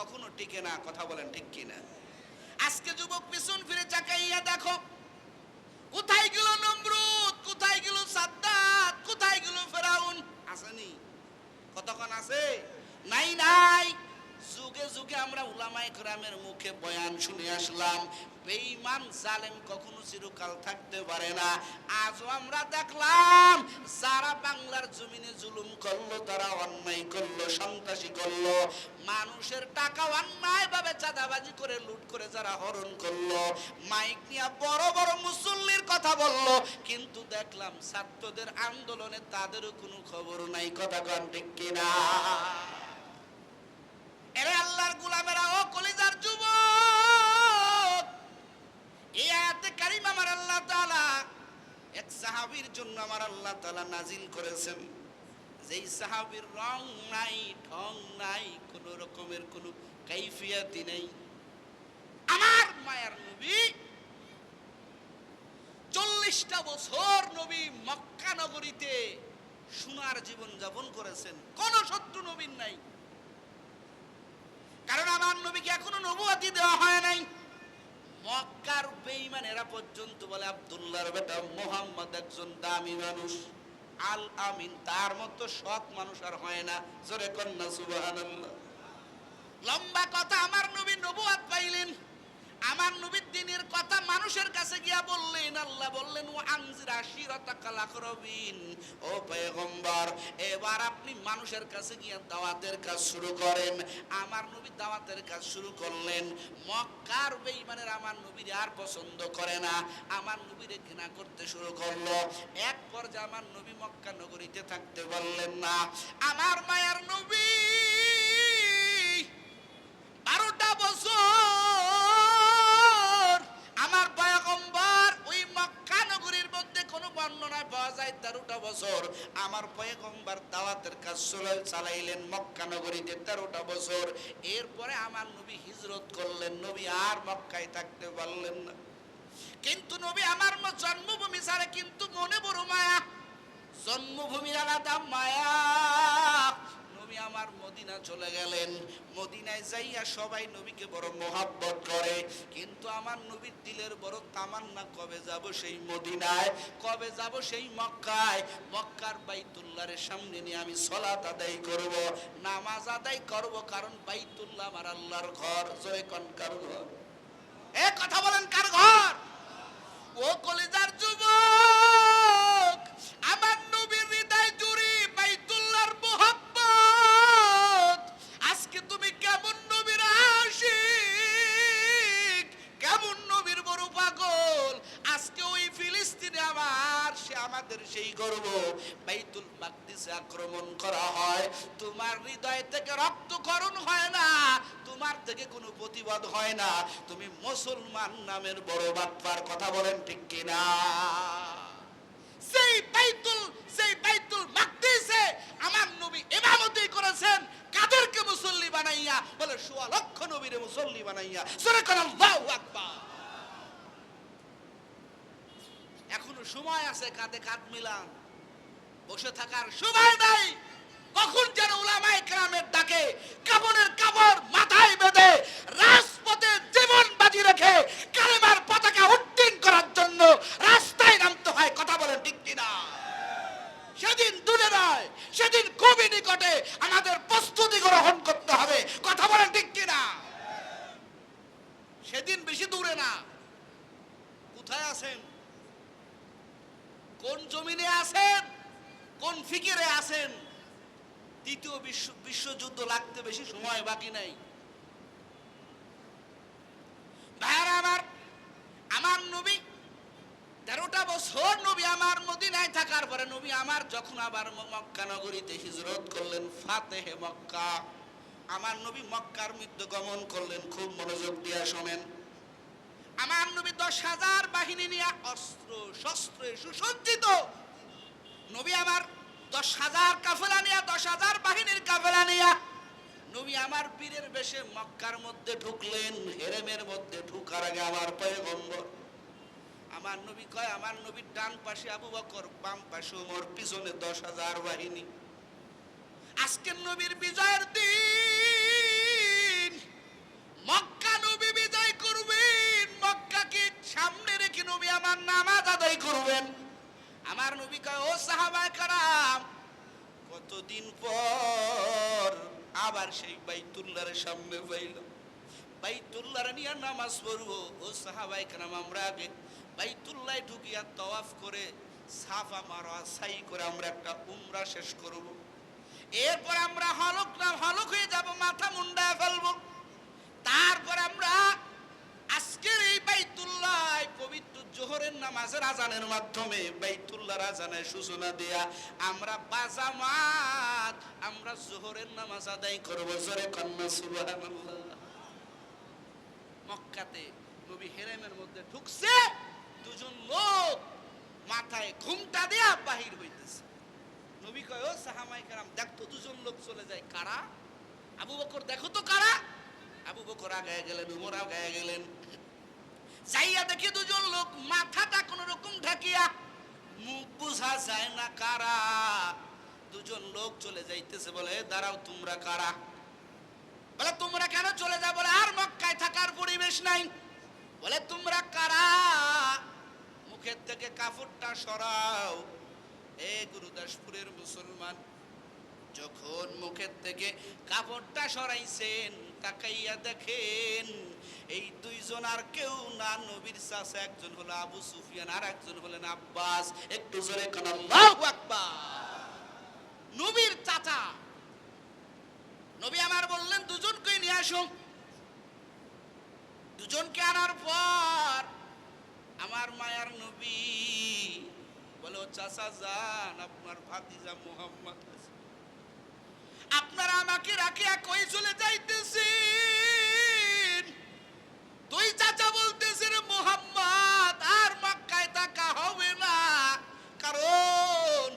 কখনো টিকে না। কথা বলেন ঠিক কিনা? আজকে যুবক পিছন ফিরে তাকাইয়া দেখো, কোথায় গেল নমরুদ, কোথায় গেল সাদ্দাত, কোথায় গেল ফেরাউন? আসেনি? কতক্ষণ আছে? নাই নাই। যুগে যুগে আমরা উলামায়ে কেরামের মুখে বয়ান শুনে আসলাম, বেঈমান জালেম কখনো চিরকাল থাকতে পারে না। আজও আমরা দেখলাম যারা বাংলার জমিনে জুলুম করলো, তারা অন্যায় করলো, সন্ত্রাসী করলো, মানুষের টাকা অন্যায় ভাবে চাঁদাবাজি করে লুট করে যারা হরণ করলো, মাইক নিয়ে বড় বড় মুসল্লির কথা বললো, কিন্তু দেখলাম ছাত্রদের আন্দোলনে তাদেরও কোনো খবর নাই। কথা কন ঠিক কিনা? এরে আল্লাহর গোলামেরা, ও কলিজার যুবক, এই আয়াতে কারিমা আমার আল্লাহ তাআলা এক সাহাবীর জন্য আমার আল্লাহ তাআলা নাজিল করেছেন, যেই সাহাবীর রং নাই, ঢং নাই, কোন রকমের কোন কাইফিয়াতি নেই। আমার মায়ার নবী 40টা বছর নবী মক্কা নগরীতে সোনার জীবন যাপন করেছেন, কোন শত্রু নবীর নাই। কারণ আমার নবীকে এখনো নবুয়তি দেওয়া হয় নাই। মক্কার বেঈমানেরা পর্যন্ত বলে আব্দুল্লাহর বেটা মুহাম্মদ একজন দামি মানুষ, আল আমিন, তার মতো সৎ মানুষ আর হয় না। জোরে কন্না সুবহানাল্লাহ। লম্বা কথা, আমার নবী নবুয়ত পাইলেন, আমার নবীর দ্বীনের কথা মানুষের কাছে গিয়া বললেন। আল্লাহ বললেন, ও আনজির আশিরাতাকাল আকরাবিন, ও পয়গম্বর এবার আপনি মানুষের কাছে গিয়া দাওয়াতের কাজ শুরু করেন। আমার নবী দাওয়াতের কাজ শুরু করলেন। মক্কার বেঈমানের আমার নবীর আর পছন্দ করে না, আমার নবীরে ঘৃণা করতে শুরু করলো। এক পর্যায়ে আমার নবী মক্কা নগরীতে থাকতে বললেন না। আমার মায়ার নবী 12টা বছর আমার পয়গম্বর ওই মক্কা নগরীর মধ্যে কোনো বর্ণনায় পাওয়া যায় 13টা বছর আমার পয়গম্বর দাওয়াতের কাজ চালাইলেন মক্কা নগরীতে 13টা বছর। এরপরে আমার নবী হিজরত করলেন, নবী আর মক্কায় থাকতে পারলেন না। কিন্তু নবী আমার জন্মভূমি ছাড়ে কিন্তু মনে বড় মায়া, জন্মভূমির আলাদা মায়া। নবী আমার মদিনা চলে গেলেন, মদিনায় যাইয়া সবাই নবীকে বড় মোহাব্বত করে, কিন্তু আমার নবীর দিলের বড় তামান্না, কবে যাব সেই মদিনায়, কবে যাব সেই মক্কায়, মক্কার বাইতুল্লাহর সামনে নিয়ে আমি সালাত আদায় করব, নামাজ আদায় করব, কারণ বাইতুল্লাহ আমার আল্লাহর ঘর। জয় কোন কার ঘর? এ কথা বলেন কার ঘর? ও কলিজার যুবক, আমার নবীর হৃদয় জুড়ে বাইতুল্লাহর মোহাব্বত। আজকে তুমি কেমন নবীর আশিক, কেমন নবীর বড় পাগল। আজকে ওই ফিলিস্তিনে আমার সে আমাদের সেই গর্ব, বাইতুল মাকদিসে আক্রমণ করা হয়, তোমার হৃদয় থেকে রক্তক্ষরণ হয় না, তোমার থেকে কোনো প্রতিবাদ হয় না, তুমি মুসলমান নামের বড় বাটপার। কথা বলেন ঠিক কিনা? সেই বাইতুল মাকদিসে আমার নবী ইমামতি করেছেন, কাদেরকে মুসল্লি বানাইয়া? বলে 16 লক্ষ নবীরে মুসল্লি বানাইয়া। সূরা আল্লাহু আকবার। এখনো সময় আছে, কাঁধে কাঁধ মিলান, বসে থাকার সময় নাই। কখন যেন উলামায়ে কেরামের ডাকে কাফনের কাপড় মাথায় বেঁধে রাজপথে জীবন বাজি রেখে কালেমার পতাকা উড্ডীন করার জন্য রাস্তায় নামতে হয়। কথা বলেন ঠিক কিনা? সেদিন দূরে নয়, সেদিন খুবই নিকটে আমাদের প্রস্তুতি গ্রহণ করতে হবে। কথা বলেন ঠিক কিনা? সেদিন বেশি দূরে না। কোথায় আছেন? কোন জমিনে আছেন? কোন ফিকিরে আছেন? দ্বিতীয় বিশ্বযুদ্ধ লাগতে বেশি সময় বাকি নাই। ভাইরা আমার নবী 13টা বছর নবী আমার মদিনায় থাকার পরে নবী আমার যখন আবার মক্কা নগরীতে হিজরত করলেন, ফাতেহে মক্কা, আমার নবী মক্কার মধ্যে গমন করলেন। খুব মনোযোগ দিয়ে শোনেন। আমার নবী 10,000 বাহিনী নিয়ে অস্ত্র শস্ত্রে সুসজ্জিত, নবী আমার 10,000 কাফেলা নিয়ে, 10,000 বাহিনীর কাফেলা নিয়ে নবী আমার বীরের বেশে মক্কার মধ্যে ঢুকলেন। হেরেমের মধ্যে ঢুকার আগে আমার পয়গম্বর, আমার নবী কয়, আমার নবীর ডান পাশে আবু বকর, বাম পাশে ওমর, পিছনে 10,000 বাহিনী। আজকের নবীর বিজয়ের দিন কিছুদিন পর আবার সেই বাইতুল্লাহর সামনে পাইলাম। বাইতুল্লাহর নিয়ে নামাজ পড়বো। ও সাহাবায়ে কেরাম, আমরা আগে বাইতুল্লাহ ঢুকিয়া তাওয়াফ করে সাফা মারওয়া সাই করে আমরা একটা উমরা শেষ করব। এরপর আমরা হলক হয়ে যাব, মাথা মুন্ডায় ফেলবো। তারপর আমরা আজকের এই বাইতুল্লাহ পবিত্র জোহরের নামাজের আজানের মাধ্যমে বাইতুল্লাহর আজানের সূচনা দেয়া আমরা বাজামাত আমরা জোহরের নামাজ আদায় করব। জোরে কন্যা সুবহানাল্লাহ। মক্কাতে নবী হেরেমের মধ্যে ঢুকছে, দুজন লোক মাথায় ঘুমটা দেয়া বাহির হইতেছে। নবী কয়, ও সাহাবায়ে কেরাম, দেখতো দুজন লোক চলে যায়, কারা? আবু বকর, দেখো তো কারা? আবু বকর আগায় গেলেন, উমর আগায় গেলেন। যাইয়া দেখি দুজন লোক মাথাটা কোন রকম ঢাকিয়া, মুখ বোঝা যায় না কারা। দুজন লোক চলে যাইতেছে, বলে দাঁড়াও, তোমরা কারা? বলে তোমরা কেন চলে যাও? বলে আর মক্কায় থাকার পরিবেশ নাই। বলে তোমরা কারা? মুখের থেকে কাপড়টা সরাও। এ গুরুদাসপুরের মুসলমান, যখন মুখের থেকে কাপড়টা সরাইছেন, তাকাইয়া দেখেন এই দুইজন আর কেউ না, নবীর চাচা। একজন হলো আবু সুফিয়ান, আর একজন হলেন আব্বাস। একটু জোরে কোন আল্লাহু আকবার। নবীর চাচা। নবী আমার বললেন, দুজনকে নিয়ে আসো। দুজনকে আনার পর আমার মায়ার নবী বলে, ও চাচা যান, আপনার ভাতিজা মুহাম্মদ, আপনারা আমাকে রাখিয়া কই চলে যাইতেছেন? দুই চাচা বলতেছেন, মুহাম্মদ আর মক্কায় থাকা হবে না, কারণ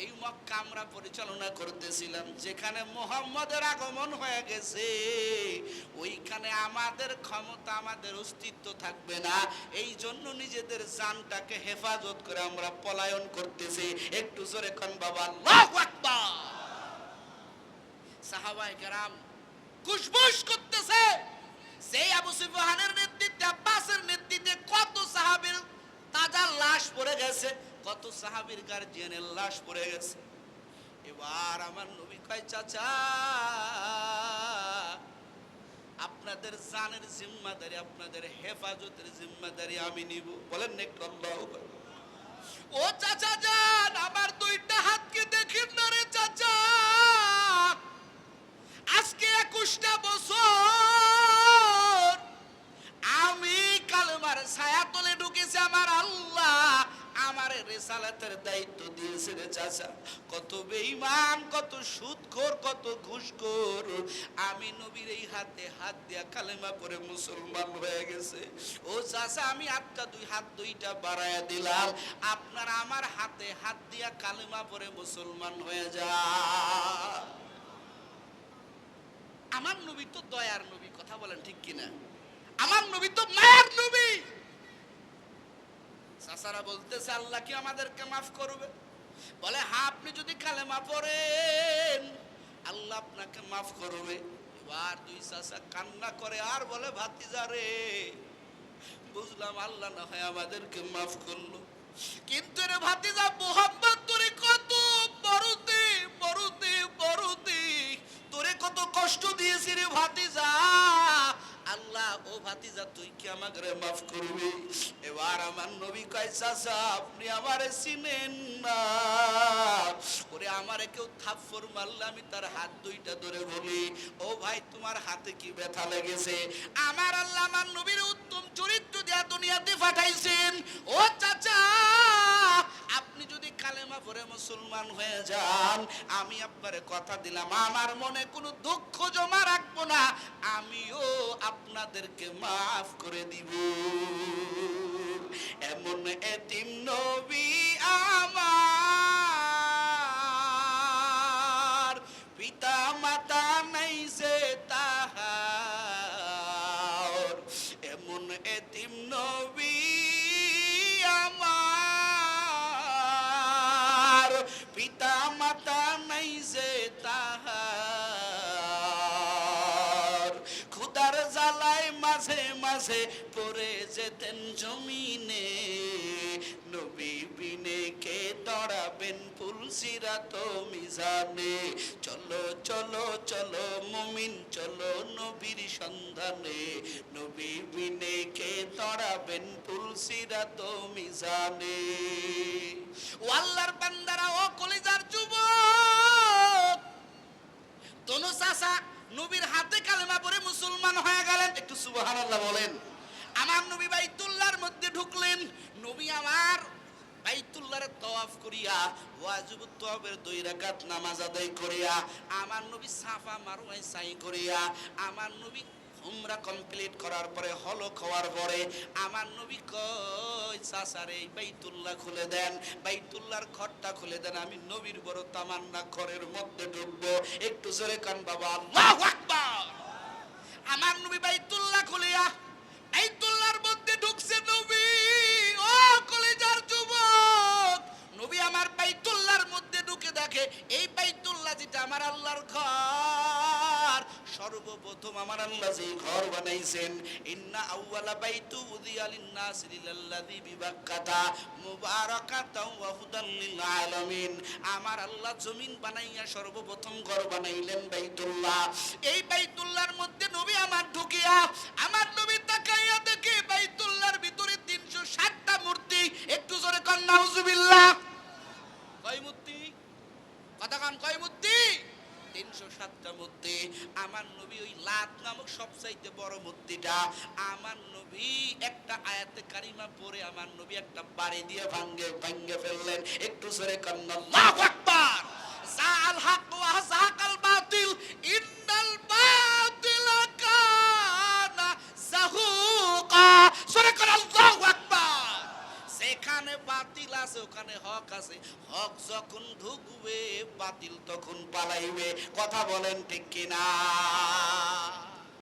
এই মক্কা আমরা পরিচালনা করতেছিলাম, যেখানে মুহাম্মদের আগমন হয়ে গেছে ওইখানে আমাদের ক্ষমতা, আমাদের অস্তিত্ব থাকবে না। এই জন্য নিজেদের জানটাকে হেফাজত করে আমরা পলায়ন করতেছি। একটু জোরে কোন বাবা আল্লাহু আকবার। সাহাবায়ে কেরাম কুশবুশ করতেছে। সেই আবু সুফিয়ানের নেতৃত্বে, আব্বাসের নেতৃত্বে কত সাহাবীর তাজা লাশ পড়ে গেছে, কত সাহাবীর গার্জিয়ানের লাশ পড়ে গেছে। এবার আমার নবী কয়, চাচা আপনাদের জানের জিম্মাদারি, আপনাদের হেফাজতের জিম্মাদারি আমি নিব। বলেন একটু আল্লাহু আকবার। ও চাচা যান, আমার দুইটা হাতকে দেখেন না রে চাচা। আজকে 21টা বছর আমি কালেমার ছায়াতলে ঢুকেছি। আমার আল্লাহ আমারে রিসালাতের দায়িত্ব দিয়েছে রে চাচা। কত বেঈমান, কত সুদখোর, কত ঘুষখোর আমি নবীর এই হাতে হাত দিয়া কালেমা পড়ে মুসলমান হয়ে গেছে। ও চাচা, আমি হাত দুইটা বাড়ায়া দিলাম, আপনারা আমার হাতে হাত দিয়া কালেমা পড়ে মুসলমান হয়ে যা। আমার নবী তো দয়ার নবী, কথা বলেন ঠিক কিনা? আমার নবী তো মায়ার নবী। চাচারা বলতেছে, আল্লাহ কি আমাদেরকে মাফ করবে? বলে হ্যাঁ, আপনি যদি কালেমা পড়েন আল্লাহ আপনাকে মাফ করবে। এবার দুই চাচা কান্না করে আর বলে, ভাতিজা রে, বুঝলাম আল্লাহ না হয় আমাদেরকে মাফ করলো, কিন্তু রে ভাতিজা, মুহাম্মদ তোরে কত বড়তে বড়তে বড়তে তোরে কত কষ্ট দিয়েছি রে ভাতিজা। আল্লাহ, ও ভাতিজা, তুই কি আমাকে মাফ করবি? এবার আমার নবী কয়, চাচা আপনি আমারে চিনেন না। ওরে আমারে কেউ থাপ্পড় মারলে আমি তার হাত দুইটা ধরে বলি, ও ভাই তোমার হাতে কি ব্যথা লেগেছে? আমার আল্লাহ আমার নবীর উত্তম চরিত্র দিয়া দুনিয়াতে পাঠাইছেন। ও চাচা, আপনি যদি কালেমা পড়ে মুসলমান হয়ে যান, আমি আপনারে কথা দিলাম, আমার মনে কোনো দুঃখ জমা রাখবো না, আমিও আপনাদেরকে মাফ করে দিব। এমন এতিম নবী আমার, পিতা মাতা নাই যে তাহার। এমন এতিম নবী আমার, পিতা মাতা নাই যে তাহার। খুদার জ্বালায় মাঝে মাঝে পড়ে যেতেন জমিনে, নবী বিনে কে তড়াবে বেন ফুল সিরাত মিজানে। চলো চলো চলো মুমিন চলো নবীর সন্ধানে, নবী বিনে কে দাঁড়াবেন ফুল সিরাত মিজানে। ও আল্লাহর বান্দারা, ও কলিজার যুবক, দোনো চাচা নবীর হাতে কালেমা পড়ে মুসলমান হয়ে গেলেন। একটু সুবহানাল্লাহ বলেন। আমার নবী বাইতুল্লাহর মধ্যে ঢুকলেন। নবী আমার বাইতুল্লাহর তওয়াফ করিয়া, ওয়াজিবুত তওয়াফের 2 রাকাত নামাজ আদায় করিয়া, আমার নবী সাফা মারওয়ায় সাই করিয়া, আমার নবী উমরা কমপ্লিট করার পরে হলো খাওয়ার পরে আমার নবী কয় চাচারে এই বাইতুল্লাহ খুলে দেন, বাইতুল্লাহর ঘরটা খুলে দেন, আমি নবীর বড় তামান্না ঘরের মধ্যে ঢুকবো। একটু জোরে কান বাবা, আল্লাহু আকবার। আমার নবী বাইতুল্লাহ খুলিয়া বাইতুল্লাহর মধ্যে ঢুকছে নবী। ও কলেজার যুবক, নবী আমার বাইতুল্লাহর মধ্যে ঢুকে দেখে এই বাইতুল্লাহ যেটা আমার আল্লাহর ঘর, সর্বপ্রথম আমার আল্লাহ যে ঘর বানাইছেন, ইন্না আউওয়ালা বাইতু উযিয়া লিন-নাসি লিল্লাযী বিবাক্কাতা মুবারাকাতাও ওয়া হুদাল লিল আলামিন। আমার আল্লাহ জমিন বানাইয়া সর্বপ্রথম ঘর বানাইলেন বাইতুল্লাহ। এই বাইতুল্লাহর মধ্যে নবী আমার ঢুকিয়া, আমার নবী তাকাইয়া দেখে বাইতুল্লাহর ভিতরে 360টা মূর্তি। একটু জোরে কর নাউজুবিল্লাহ। কয় মূর্তি? কথা কান, কয় মূর্তি? 307টা মূর্তি। আমার নবী ওই লাত নামক সবচাইতে বড় মূর্তিটা আমার নবী একটা আয়াতে কারিমা পড়ে আমার নবী একটা বাড়ি দিয়ে ভাঙ্গে ফেললেন। একটু জোরে কান্না, আল্লাহু আকবার। জাআল হক ওয়া যাকাল বাতিল ইন্নাল বাতিলা কানা যাহুকা। জোরে কান্না, আল্লাহু আকবার। যেখানে বাতিল আছে ওখানে হক আছে, হক যখন ঢুকবে বাতিল তখন পালাইবে। কথা বলেন ঠিক কিনা?